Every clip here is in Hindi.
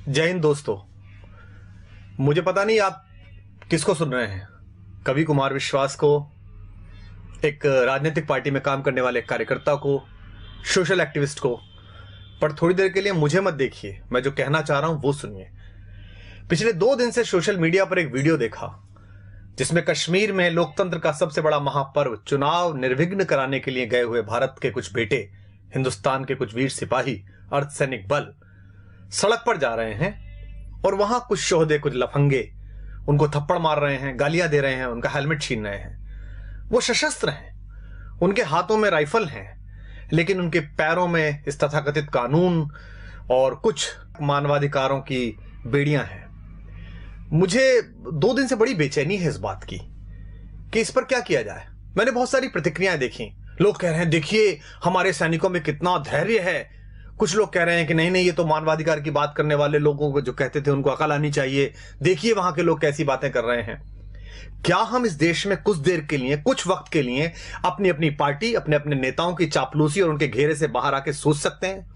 जय हिंद दोस्तों। मुझे पता नहीं आप किसको सुन रहे हैं, कवि कुमार विश्वास को, एक राजनीतिक पार्टी में काम करने वाले एक कार्यकर्ता को, सोशल एक्टिविस्ट को, पर थोड़ी देर के लिए मुझे मत देखिए, मैं जो कहना चाह रहा हूं वो सुनिए। पिछले 2 दिन से सोशल मीडिया पर एक वीडियो देखा जिसमें कश्मीर में लोकतंत्र का सबसे बड़ा महापर्व चुनाव निर्विघ्न कराने के लिए गए हुए भारत के कुछ बेटे, हिंदुस्तान के कुछ वीर सिपाही, अर्धसैनिक बल सड़क पर जा रहे हैं और वहां कुछ शोहदे, कुछ लफंगे उनको थप्पड़ मार रहे हैं, गालियां दे रहे हैं, उनका हेलमेट छीन रहे हैं। वो सशस्त्र हैं, उनके हाथों में राइफल हैं, लेकिन उनके पैरों में इस तथाकथित कानून और कुछ मानवाधिकारों की बेड़ियां हैं। मुझे 2 दिन से बड़ी बेचैनी है इस बात की कि इस पर क्या किया जाए। मैंने बहुत सारी प्रतिक्रियाएं देखी। लोग कह रहे हैं देखिए हमारे सैनिकों में कितना धैर्य है। कुछ लोग कह रहे हैं कि नहीं नहीं, ये तो मानवाधिकार की बात करने वाले लोगों को जो कहते थे उनको अकल आनी चाहिए, देखिए वहां के लोग कैसी बातें कर रहे हैं। क्या हम इस देश में कुछ देर के लिए, कुछ वक्त के लिए अपनी अपनी पार्टी, अपने अपने नेताओं की चापलूसी और उनके घेरे से बाहर आके सोच सकते हैं?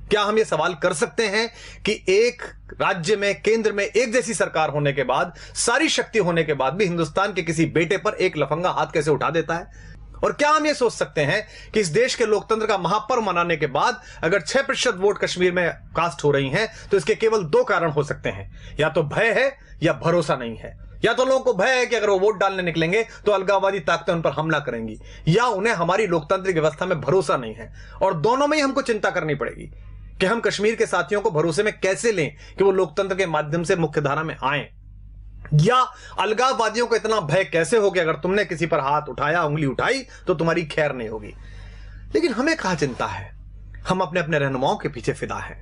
क्या हम ये सवाल कर सकते हैं कि एक राज्य में, केंद्र में एक जैसी सरकार होने के बाद, सारी शक्ति होने के बाद भी हिंदुस्तान के किसी बेटे पर एक लफंगा हाथ कैसे उठा देता है? और क्या हम ये सोच सकते हैं कि इस देश के लोकतंत्र का महापर्व मनाने के बाद अगर 6% वोट कश्मीर में कास्ट हो रही हैं तो इसके केवल 2 कारण हो सकते हैं, या तो भय है या भरोसा नहीं है। या तो लोगों को भय है कि अगर वो वोट डालने निकलेंगे तो अलगाववादी ताकतें उन पर हमला करेंगी, या उन्हें हमारी लोकतांत्रिक व्यवस्था में भरोसा नहीं है। और दोनों में ही हमको चिंता करनी पड़ेगी कि हम कश्मीर के साथियों को भरोसे में कैसे लें कि वो लोकतंत्र के माध्यम से मुख्यधारा में आए, या अलगाववादियों को इतना भय कैसे हो कि अगर तुमने किसी पर हाथ उठाया, उंगली उठाई तो तुम्हारी खैर नहीं होगी। लेकिन हमें कहां चिंता है, हम अपने अपने रहनुमाओं के पीछे फिदा हैं।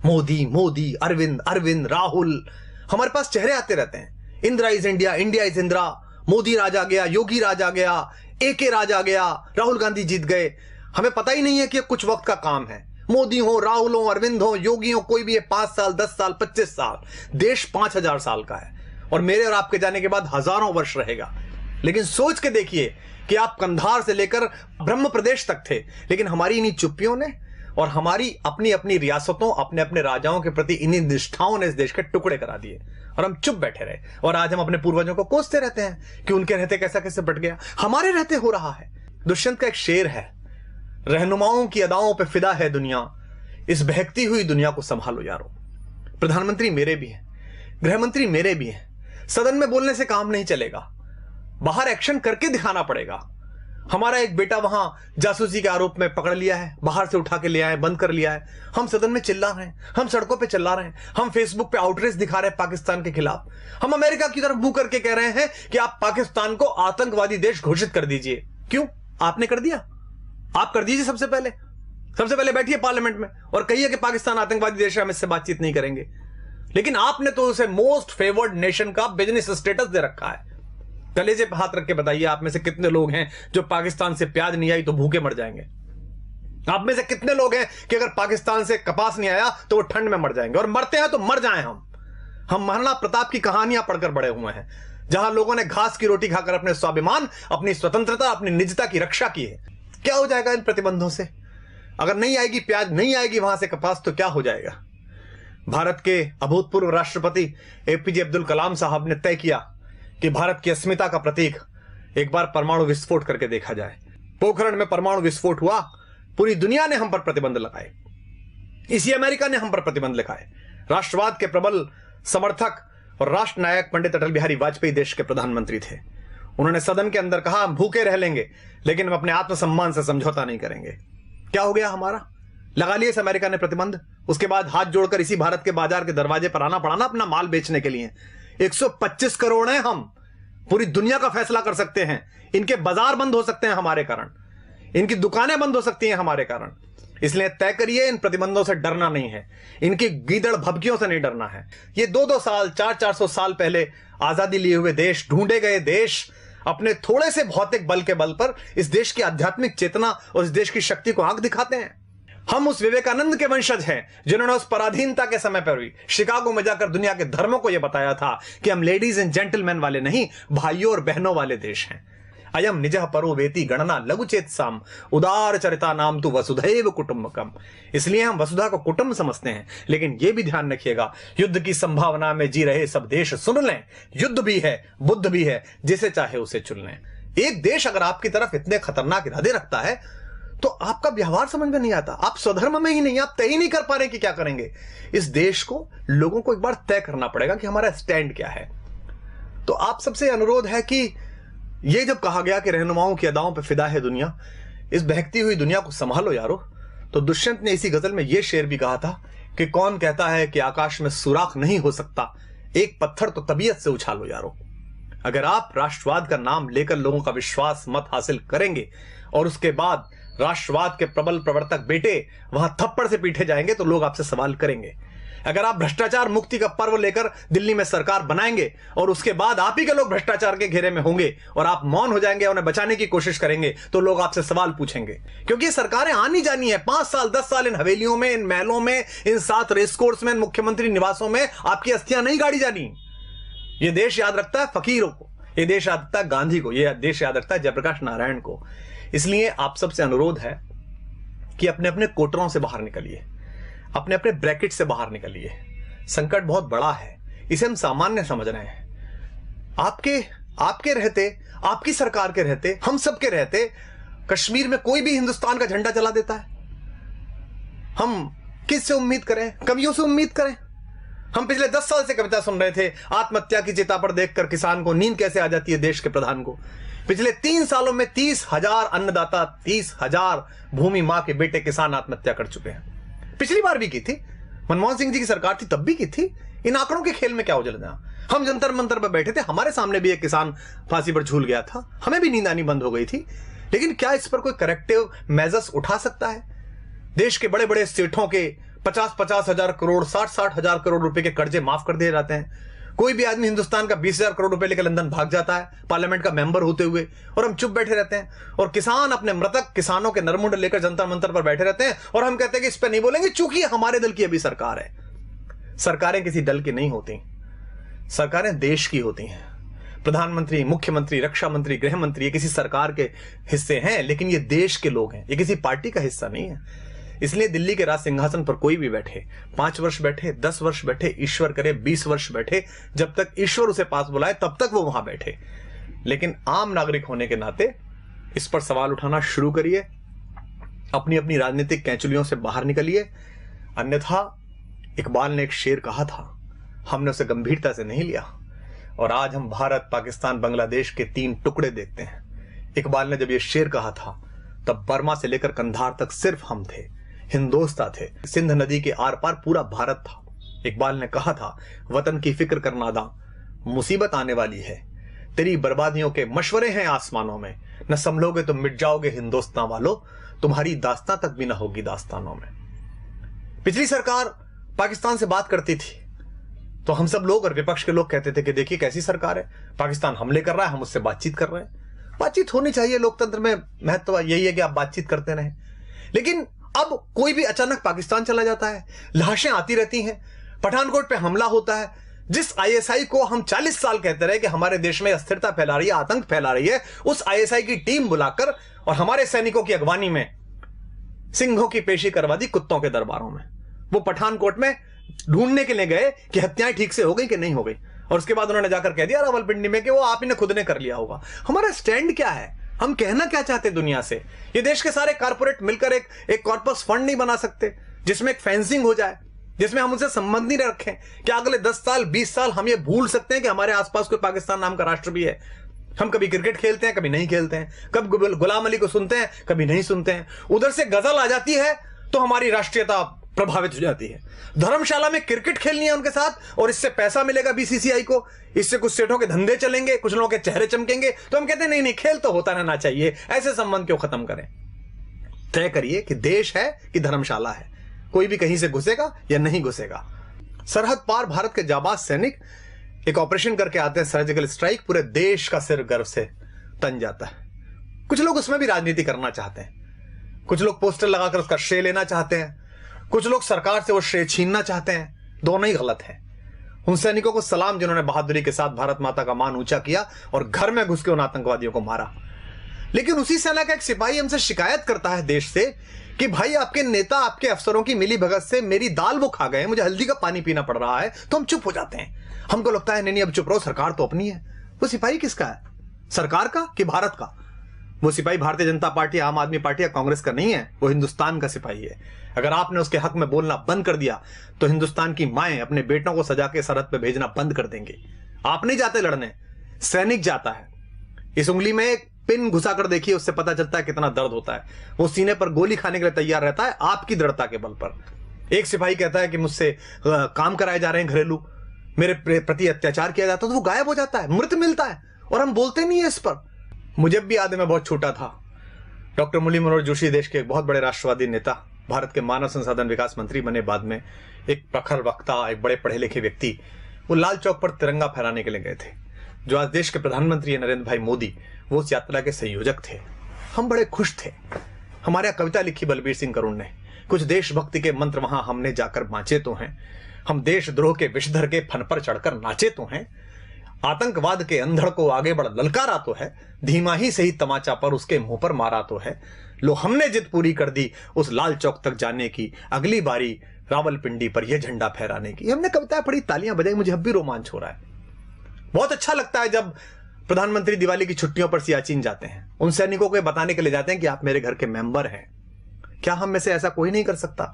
मोदी मोदी, अरविंद अरविंद, राहुल, हमारे पास चेहरे आते रहते हैं। Indira is India, India is Indira, Modi राज आ गया, योगी राज आ गया, AK राज आ गया, राहुल गांधी जीत गए। हमें पता ही नहीं है कि यह कुछ वक्त का काम है। मोदी हो, राहुल हो, अरविंद हो, योगी हो, कोई भी है, 5 साल, 10 साल, 25 साल, देश 5000 साल का है और मेरे और आपके जाने के बाद हजारों वर्ष रहेगा। लेकिन सोच के देखिए कि आप कंधार से लेकर ब्रह्म प्रदेश तक थे, लेकिन हमारी इन्हीं चुप्पियों ने और हमारी अपनी अपनी रियासतों, अपने अपने राजाओं के प्रति इन्हीं निष्ठाओं ने इस देश के टुकड़े करा दिए और हम चुप बैठे रहे। और आज हम अपने पूर्वजों को कोसते रहते हैं कि उनके रहते कैसा कैसे बट गया, हमारे रहते हो रहा है। दुष्यंत का एक शेर है, रहनुमाओं की अदाओं पे फिदा है दुनिया, इस बहकती हुई दुनिया को संभालो यारो। प्रधानमंत्री मेरे भी हैं, गृहमंत्री मेरे भी हैं। सदन में बोलने से काम नहीं चलेगा, बाहर एक्शन करके दिखाना पड़ेगा। हमारा एक बेटा वहां जासूसी के आरोप में पकड़ लिया है, बाहर से उठा के ले आए, बंद कर लिया है। हम सदन में चिल्ला रहे हैं, हम सड़कों पे चिल्ला रहे हैं, हम फेसबुक पे आउटरीच दिखा रहे हैं पाकिस्तान के खिलाफ। हम अमेरिका की तरफ मुंह करके कह रहे हैं कि आप पाकिस्तान को आतंकवादी देश घोषित कर दीजिए। क्यों? आपने कर दिया, आप कर दीजिए। सबसे पहले बैठिए पार्लियामेंट में और कहिए कि पाकिस्तान आतंकवादी देश है, हम इससे बातचीत नहीं करेंगे। लेकिन आपने तो उसे मोस्ट फेवर्ड नेशन का बिजनेस स्टेटस दे रखा है। कलेजे पे हाथ रख के बताइए, आप में से कितने लोग हैं जो पाकिस्तान से प्याज नहीं आई तो भूखे मर जाएंगे? आप में से कितने लोग हैं कि अगर पाकिस्तान से कपास नहीं आया तो वो ठंड में मर जाएंगे? और मरते हैं तो मर जाएं। हम महाराणा प्रताप की कहानियां पढ़कर बड़े हुए हैं, जहां लोगों ने घास की रोटी खाकर अपने स्वाभिमान, अपनी स्वतंत्रता, अपनी निजता की रक्षा की है। क्या हो जाएगा इन प्रतिबंधों से? अगर नहीं आएगी प्याज, नहीं आएगी वहां से कपास, तो क्या हो जाएगा? भारत के अभूतपूर्व राष्ट्रपति APJ अब्दुल कलाम साहब ने तय किया कि भारत की अस्मिता का प्रतीक एक बार परमाणु विस्फोट करके देखा जाए। पोखरण में परमाणु विस्फोट हुआ, पूरी दुनिया ने हम पर प्रतिबंध लगाए, इसी अमेरिका ने हम पर प्रतिबंध लगाए। राष्ट्रवाद के प्रबल समर्थक और राष्ट्र नायक पंडित अटल बिहारी वाजपेयी देश के प्रधानमंत्री थे। उन्होंने सदन के अंदर कहा, हम भूखे रह लेंगे लेकिन हम अपने आत्मसम्मान से समझौता नहीं करेंगे। क्या हो गया हमारा? लगा लिए इस अमेरिका ने प्रतिबंध। उसके बाद हाथ जोड़कर इसी भारत के बाजार के दरवाजे पर आना पड़ा ना अपना माल बेचने के लिए। 125 करोड़ हैं हम, पूरी दुनिया का फैसला कर सकते हैं। इनके बाजार बंद हो सकते हैं हमारे कारण, इनकी दुकानें बंद हो सकती हैं हमारे कारण। इसलिए तय करिए, इन प्रतिबंधों से डरना नहीं है, इनकी गीदड़ भभकियों से नहीं डरना है। ये 2-2 साल, 400-400 साल पहले आजादी लिए हुए देश, ढूंढे गए देश, अपने थोड़े से भौतिक बल के बल पर इस देश की आध्यात्मिक चेतना और इस देश की शक्ति को आंख दिखाते हैं। हम उस विवेकानंद के वंशज हैं जिन्होंने उस पराधीनता के समय पर भी शिकागो में जाकर दुनिया के धर्मों को यह बताया था कि हम लेडीज एंड जेंटलमैन वाले नहीं, भाइयों और बहनों वाले देश हैं। अयम निजः परो वेति गणना लघुचेत साम उदार चरिता नाम तु वसुधैव कुटुंबकम। इसलिए हम वसुधा को कुटुंब समझते हैं। लेकिन यह भी ध्यान रखिएगा, युद्ध की संभावना में जी रहे सब देश सुन लें, युद्ध भी है, बुद्ध भी है, जिसे चाहे उसे चुन लें। एक देश अगर आपकी तरफ इतने खतरनाक इरादे रखता है तो आपका व्यवहार समझ में नहीं आता, आप स्वधर्म में ही नहीं, आप तय ही नहीं कर पा रहे कि क्या करेंगे। इस देश को, लोगों को एक बार तय करना पड़ेगा कि हमारा स्टैंड क्या है। तो आप सबसे अनुरोध है कि ये जब कहा गया कि रहनुमाओं की अदाओं पे फिदा है दुनिया, इस बहकती हुई दुनिया को संभालो यारो, तो दुष्यंत ने इसी गजल में यह शेर भी कहा था कि कौन कहता है कि आकाश में सुराख नहीं हो सकता, एक पत्थर तो तबीयत से उछालो यारो। अगर आप राष्ट्रवाद का नाम लेकर लोगों का विश्वास मत हासिल करेंगे और उसके बाद राष्ट्रवाद के प्रबल प्रवर्तक बेटे वहां थप्पड़ से पीटे जाएंगे तो लोग आपसे सवाल करेंगे। अगर आप भ्रष्टाचार मुक्ति का पर्व लेकर दिल्ली में सरकार बनाएंगे और उसके बाद आप ही के लोग भ्रष्टाचार के घेरे में होंगे और आप मौन हो जाएंगे, उन्हें बचाने की कोशिश करेंगे, तो लोग आपसे सवाल पूछेंगे। क्योंकि सरकारें आनी जानी है, 5 साल 10 साल इन हवेलियों में, इन महलों में, इन 7 रेसकोर्स में, इन मुख्यमंत्री निवासों में आपकी अस्थियां नहीं गाड़ी जानी। ये देश याद रखता है फकीरों को, ये देश याद रखता है गांधी को, ये देश याद रखता है जयप्रकाश नारायण को। इसलिए आप सबसे अनुरोध है कि अपने अपने कोटरों से बाहर निकलिए, अपने अपने ब्रैकेट से बाहर निकलिए। संकट बहुत बड़ा है, इसे हम सामान्य समझ रहे हैं। आपके रहते, आपकी सरकार के रहते, हम सबके रहते कश्मीर में कोई भी हिंदुस्तान का झंडा जला देता है। हम किससे उम्मीद करें? कवियों से उम्मीद करें? हम पिछले 10 साल से कविता सुन रहे थे, आत्महत्या की चिता पर देखकर किसान को नींद कैसे आ जाती है देश के प्रधान को। पिछले 3 सालों में 30,000 अन्नदाता, 30,000 भूमि मां के बेटे किसान आत्महत्या कर चुके हैं। पिछली बार भी की थी, मनमोहन सिंह जी की सरकार थी तब भी की थी। इन आंकड़ों के खेल में क्या उलझना? हम जंतर मंतर पर बैठे थे, हमारे सामने भी एक किसान फांसी पर झूल गया था, हमें भी नींद आनी बंद हो गई थी। लेकिन क्या इस पर कोई करेक्टिव मेजर्स उठा सकता है? देश के बड़े बड़े सेठों के 50-50 हजार करोड़, 60-60 हजार करोड़ रुपए के कर्जे माफ कर दिए जाते हैं। कोई भी आदमी हिंदुस्तान का 20,000 करोड़ रुपए लेकर लंदन भाग जाता है पार्लियामेंट का मेंबर होते हुए, और हम चुप बैठे रहते हैं। और किसान अपने मृतक किसानों के नरमुंड लेकर जंतर मंतर पर बैठे रहते हैं और हम कहते हैं कि इस पर नहीं बोलेंगे चूंकि हमारे दल की अभी सरकार है। सरकारें किसी दल की नहीं होती, सरकारें देश की होती हैं। प्रधानमंत्री, मुख्यमंत्री, रक्षा मंत्री, गृह मंत्री ये किसी सरकार के हिस्से हैं, लेकिन ये देश के लोग हैं, ये किसी पार्टी का हिस्सा नहीं है। इसलिए दिल्ली के राज सिंहासन पर कोई भी बैठे, 5 वर्ष बैठे, 10 वर्ष बैठे, ईश्वर करे 20 वर्ष बैठे, जब तक ईश्वर उसे पास बुलाए तब तक वो वहां बैठे। लेकिन आम नागरिक होने के नाते इस पर सवाल उठाना शुरू करिए, अपनी अपनी राजनीतिक कैंचुलियों से बाहर निकलिए। अन्यथा इकबाल ने एक शेर कहा था, हमने उसे गंभीरता से नहीं लिया और आज हम भारत, पाकिस्तान, बांग्लादेश के 3 टुकड़े देखते हैं। इकबाल ने जब यह शेर कहा था तब बर्मा से लेकर कंधार तक सिर्फ हम थे, हिंदोस्ता थे, सिंध नदी के आर पार पूरा भारत था। इकबाल ने कहा था, वतन की फिक्र कर नादा, मुसीबत आने वाली है, तेरी बर्बादियों के मशवरे हैं आसमानों में, न संभलोगे तो मिट जाओगे हिंदुस्तान वालों, तुम्हारी दास्तां तक भी न होगी दास्तानों में। पिछली सरकार पाकिस्तान से बात करती थी तो हम सब लोग और विपक्ष के लोग कहते थे कि देखिए कैसी सरकार है, पाकिस्तान हमले कर रहा है, हम उससे बातचीत कर रहे हैं। बातचीत होनी चाहिए, लोकतंत्र में महत्व यही है कि आप बातचीत करते रहें। लेकिन अब कोई भी अचानक पाकिस्तान चला जाता है, लाशें आती रहती हैं, पठानकोट पे हमला होता है। जिस आईएसआई को हम 40 साल कहते रहे कि हमारे देश में अस्थिरता फैला रही है, आतंक फैला रही है, उस आईएसआई की टीम बुलाकर और हमारे सैनिकों की अगवानी में सिंहों की पेशी करवा दी कुत्तों के दरबारों में। वो पठानकोट में ढूंढने के लिए गए कि हत्याएं ठीक से हो गई कि नहीं हो गई, और उसके बाद उन्होंने जाकर कह दिया रावलपिंडी में कि वो आप ही ने खुद ने कर लिया होगा। हमारा स्टैंड क्या है? हम कहना क्या चाहते दुनिया से? ये देश के सारे कारपोरेट मिलकर एक कॉर्पस फंड नहीं बना सकते जिसमें एक फेंसिंग हो जाए, जिसमें हम उनसे संबंध नहीं रखें? क्या अगले 10 साल 20 साल हम ये भूल सकते हैं कि हमारे आसपास कोई पाकिस्तान नाम का राष्ट्र भी है? हम कभी क्रिकेट खेलते हैं, कभी नहीं खेलते हैं, कब गुलाम अली को सुनते हैं, कभी नहीं सुनते हैं। उधर से गजल आ जाती है तो हमारी राष्ट्रीयता प्रभावित हो जाती है। धर्मशाला में क्रिकेट खेलनी है उनके साथ और इससे पैसा मिलेगा बीसीसीआई को, इससे कुछ सेठों के धंधे चलेंगे, कुछ लोगों के चेहरे चमकेंगे, तो हम कहते हैं नहीं नहीं, खेल तो होता रहना चाहिए, ऐसे संबंध क्यों खत्म करें? तय करिए कि देश है कि धर्मशाला है, कोई भी कहीं से घुसेगा या नहीं घुसेगा। सरहद पार भारत के जाबाज सैनिक एक ऑपरेशन करके आते हैं, सर्जिकल स्ट्राइक, पूरे देश का सिर गर्व से तन जाता है। कुछ लोग उसमें भी राजनीति करना चाहते हैं, कुछ लोग पोस्टर लगाकर उसका श्रेय लेना चाहते हैं, कुछ लोग सरकार से वो श्रेय छीनना चाहते हैं। दोनों ही गलत है। उन सैनिकों को सलाम जिन्होंने बहादुरी के साथ भारत माता का मान ऊंचा किया और घर में घुस के उन आतंकवादियों को मारा। लेकिन उसी सेना का एक सिपाही हमसे शिकायत करता है देश से कि भाई आपके नेता आपके अफसरों की मिली भगत से मेरी दाल वो खा गए, मुझे हल्दी का पानी पीना पड़ रहा है, तो हम चुप हो जाते हैं। हमको लगता है नहीं अब चुप रहो, सरकार तो अपनी है। वो सिपाही किसका है, सरकार का कि भारत का? वो सिपाही भारतीय जनता पार्टी, आम आदमी पार्टी या कांग्रेस का नहीं है, वो हिंदुस्तान का सिपाही है। अगर आपने उसके हक में बोलना बंद कर दिया तो हिंदुस्तान की माएं अपने बेटों को सजा के सरहद पे भेजना बंद कर देंगे। आप नहीं जाते लड़ने, सैनिक जाता है। इस उंगली में एक पिन घुसा कर देखिए, उससे पता चलता है कितना दर्द होता है। वो सीने पर गोली खाने के लिए तैयार रहता है आपकी दृढ़ता के बल पर। एक सिपाही कहता है कि मुझसे काम कराए जा रहे हैं घरेलू, मेरे प्रति अत्याचार किया जाता है, तो वो गायब हो जाता है, मृत मिलता है, और हम बोलते नहीं है इस पर। मुझे भी याद है, मैं बहुत छोटा था, डॉक्टर मुरली मनोहर जोशी देश के एक बहुत बड़े राष्ट्रवादी नेता, भारत के मानव संसाधन विकास मंत्री बने बाद में, एक प्रखर वक्ता, एक बड़े पढ़े लिखे व्यक्ति, वो लाल चौक पर तिरंगा फहराने के लिए गए थे। जो आज देश के प्रधानमंत्री नरेंद्र भाई मोदी, वो उस यात्रा के संयोजक थे। हम बड़े खुश थे। हमारे यहाँ कविता लिखी बलबीर सिंह करुण ने, कुछ देशभक्ति के मंत्र वहां हमने जाकर बांचे तो हैं, हम देशद्रोह के विषधर के फन पर चढ़कर नाचे तो हैं, आतंकवाद के अंधड़ को आगे बढ़ ललकारा तो है, धीमा ही सही तमाचा पर उसके मुंह पर मारा तो है, लो हमने जिद पूरी कर दी उस लाल चौक तक जाने की, अगली बारी रावलपिंडी पर यह झंडा फहराने की। हमने कविताएं पढ़ी, तालियां बजाई, मुझे अब भी रोमांच हो रहा है। बहुत अच्छा लगता है जब प्रधानमंत्री दिवाली की छुट्टियों पर सियाचिन जाते हैं, उन सैनिकों को बताने के लिए जाते हैं कि आप मेरे घर के मेंबर हैं। क्या हम में से ऐसा कोई नहीं कर सकता?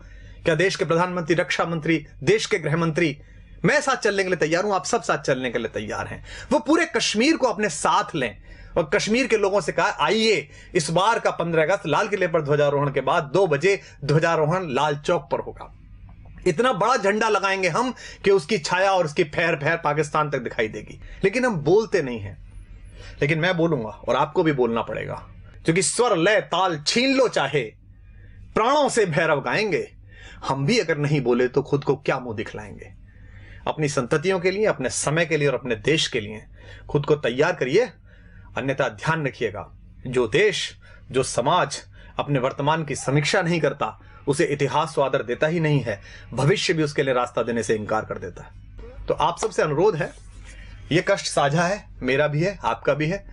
क्या देश के प्रधानमंत्री, रक्षा मंत्री, देश के गृह मंत्री, मैं साथ चलने के लिए तैयार हूं, आप सब साथ चलने के लिए तैयार हैं। वो पूरे कश्मीर को अपने साथ लें और कश्मीर के लोगों से कहा आइए इस बार का 15 अगस्त लाल किले पर ध्वजारोहण के बाद 2 बजे ध्वजारोहण लाल चौक पर होगा। इतना बड़ा झंडा लगाएंगे हम कि उसकी छाया और उसकी फैर फैर पाकिस्तान तक दिखाई देगी। लेकिन हम बोलते नहीं हैं। लेकिन मैं बोलूंगा और आपको भी बोलना पड़ेगा, क्योंकि स्वर लय ताल छीन लो चाहे, प्राणों से भैरव गाएंगे। हम भी अगर नहीं बोले तो खुद को क्या मुंह दिखलाएंगे? अपनी संततियों के लिए, अपने समय के लिए और अपने देश के लिए खुद को तैयार करिए। अन्यथा ध्यान रखिएगा, जो देश, जो समाज अपने वर्तमान की समीक्षा नहीं करता, उसे इतिहास तो आदर देता ही नहीं है, भविष्य भी उसके लिए रास्ता देने से इंकार कर देता है। तो आप सबसे अनुरोध है, यह कष्ट साझा है, मेरा भी है, आपका भी है,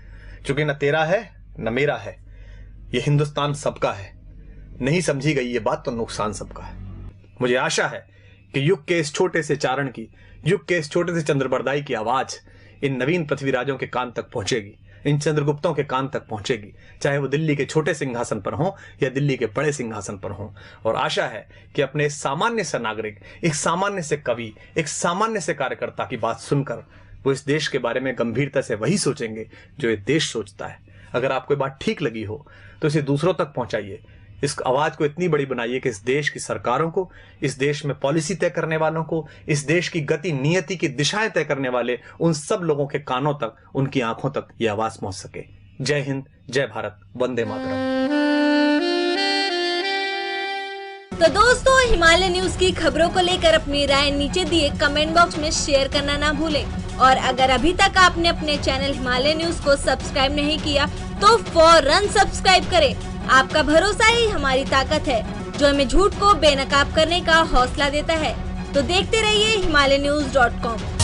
क्योंकि न तेरा है न मेरा है, यह हिंदुस्तान सबका है। नहीं समझी गई ये बात तो नुकसान सबका है। मुझे आशा है कि युग के इस छोटे से चारण की, युग के इस छोटे से चंद्रबरदाई की आवाज इन नवीन पृथ्वीराजों के कान तक पहुंचेगी, इन चंद्रगुप्तों के कान तक पहुंचेगी, चाहे वो दिल्ली के छोटे सिंहासन पर हों या दिल्ली के बड़े सिंहासन पर हों। और आशा है कि अपने सामान्य से नागरिक, एक सामान्य से कवि, एक सामान्य से कार्यकर्ता की बात सुनकर वो इस देश के बारे में गंभीरता से वही सोचेंगे जो ये देश सोचता है। अगर आपको ये बात ठीक लगी हो तो इसे दूसरों तक पहुंचाइए। इस आवाज को इतनी बड़ी बनाइए कि इस देश की सरकारों को, इस देश में पॉलिसी तय करने वालों को, इस देश की गति नियति की दिशाएं तय करने वाले उन सब लोगों के कानों तक, उनकी आंखों तक ये आवाज पहुंच सके। जय हिंद, जय भारत, वंदे मातरम। तो दोस्तों, हिमालय न्यूज की खबरों को लेकर अपनी राय नीचे दिए कमेंट बॉक्स में शेयर करना ना भूलें। और अगर अभी तक आपने अपने चैनल हिमालय न्यूज को सब्सक्राइब नहीं किया तो फौरन सब्सक्राइब करें। आपका भरोसा ही हमारी ताकत है, जो हमें झूठ को बेनकाब करने का हौसला देता है। तो देखते रहिए himalaynews.com।